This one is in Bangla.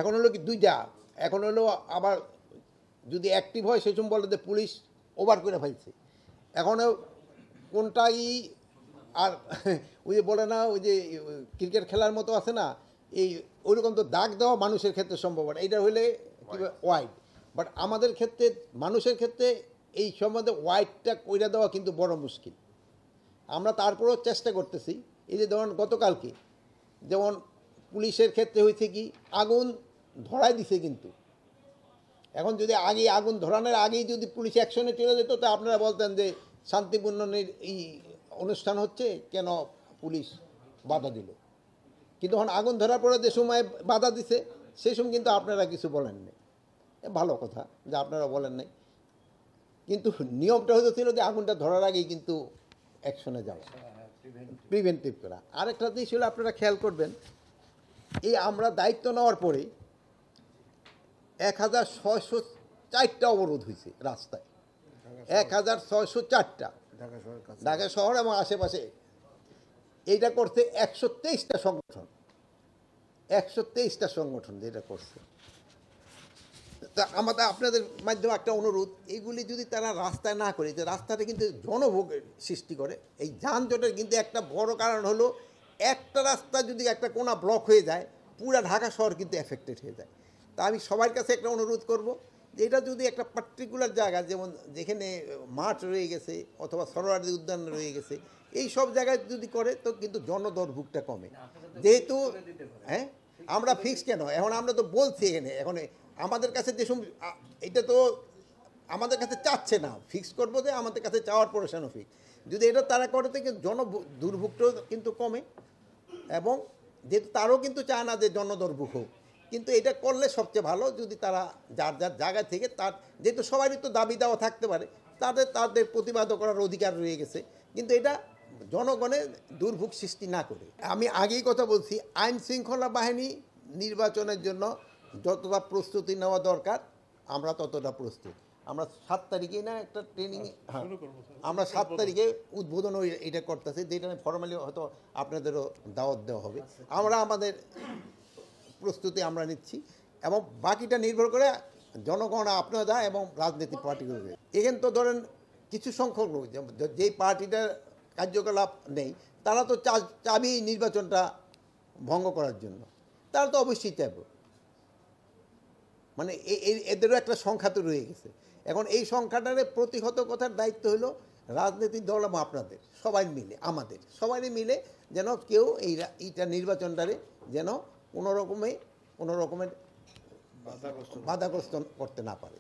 এখন হলো কি দুইটা, এখন হলো আবার যদি অ্যাক্টিভ হয় সেই সময় বলে যে পুলিশ ওভার করে ফেলছে। এখন কোনটাই আর ওই যে বলে না, ওই যে ক্রিকেট খেলার মতো আছে না, এই ওইরকম তো দাগ দেওয়া মানুষের ক্ষেত্রে সম্ভব না, এটা হলে কী ওয়াইড। বাট আমাদের ক্ষেত্রে মানুষের ক্ষেত্রে এই সম্বন্ধে ওয়াইডটা কইরা দেওয়া কিন্তু বড় মুশকিল। আমরা তারপরেও চেষ্টা করতেছি। এই যে ধরুন গতকালকে যেমন পুলিশের ক্ষেত্রে হয়েছে কি, আগুন ধরাই দিছে কিন্তু এখন যদি আগে আগুন ধরানোর আগেই যদি পুলিশ অ্যাকশনে চলে যেত, তা আপনারা বলতেন যে শান্তিপূর্ণ এই অনুষ্ঠান হচ্ছে, কেন পুলিশ বাধা দিল। কিন্তু এখন আগুন ধরার পরে যে সময় বাধা দিছে, সেই সময় কিন্তু আপনারা কিছু বলেননি। ভালো কথা যে আপনারা বলেন নাই, কিন্তু নিয়মটা হয়তো ছিল যে আগুনটা ধরার আগেই কিন্তু অ্যাকশনে যাওয়া, প্রিভেন্টিভ করা। আরেকটা জিনিস হলো আপনারা খেয়াল করবেন, এই আমরা দায়িত্ব নেওয়ার পরে 1604টা অবরোধ হয়েছে রাস্তায়, 1604টা ঢাকা শহর এবং আশেপাশে। এইটা করছে 123টা সংগঠন, 123টা সংগঠন যেটা করছে। তা আমাদের আপনাদের মাধ্যমে একটা অনুরোধ, এইগুলি যদি তারা রাস্তায় না করে, যে রাস্তাটা কিন্তু জনভোগের সৃষ্টি করে। এই যানজটের কিন্তু একটা বড় কারণ হলো, একটা রাস্তা যদি একটা কোনা ব্লক হয়ে যায়, পুরা ঢাকা শহর কিন্তু এফেক্টেড হয়ে যায়। তা আমি সবার কাছে একটা অনুরোধ করব, যে এটা যদি একটা পার্টিকুলার জায়গা, যেমন যেখানে মাঠ রয়ে গেছে অথবা সরোয়ার্দী উদ্যান রয়ে গেছে, এই সব জায়গায় যদি করে তো কিন্তু জনদুর্ভোগটা কমে। যেহেতু হ্যাঁ, আমরা ফিক্স কেন, এখন আমরা তো বলছি এখানে, এখন আমাদের কাছে যে সময় এটা তো আমাদের কাছে চাচ্ছে না, ফিক্স করবো যে আমাদের কাছে চাওয়ার পরে সেন ফিক্স। যদি এটা তারা করে থেকে দুর্ভোগটাও কিন্তু কমে, এবং যেহেতু তারও কিন্তু চায় না যে জনদুর্ভোগ হোক, কিন্তু এটা করলে সবচেয়ে ভালো। যদি তারা যার যার জায়গা থেকে, তার যেহেতু সবারই তো দাবি দেওয়া থাকতে পারে, তাদের প্রতিবাদ করার অধিকার রয়ে গেছে, কিন্তু এটা জনগণের দুর্ভোগ সৃষ্টি না করে। আমি আগেই কথা বলছি, আইন শৃঙ্খলা বাহিনী নির্বাচনের জন্য যতটা প্রস্তুতি নেওয়া দরকার, আমরা ততটা প্রস্তুত। আমরা 7 তারিখেই না একটা ট্রেনিং, হ্যাঁ আমরা 7 তারিখে উদ্বোধন এটা করতেছি, যেটা ফর্মালি হয়তো আপনাদেরও দাওয়াত দেওয়া হবে। আমরা আমাদের প্রস্তুতি আমরা নিচ্ছি, এবং বাকিটা নির্ভর করে জনগণ আপনারা এবং রাজনৈতিক পার্টিগুলো। এখানে তো ধরেন কিছু সংখ্যক লোক যেই পার্টিটার কার্যকলাপ নেই, তারা তো চাবি নির্বাচনটা ভঙ্গ করার জন্য, তারা তো অবশ্যই চাইবে। মানে এদেরও একটা সংখ্যা তো রয়ে গেছে। এখন এই সংখ্যাটারে প্রতিহত করার দায়িত্ব হলো রাজনৈতিক দল এবং আপনাদের সবাই মিলে, আমাদের সবাই মিলে, যেন কেউ এইটা নির্বাচনটারে যেন কোনো রকমের বাধাগ্রস্ত করতে না পারে।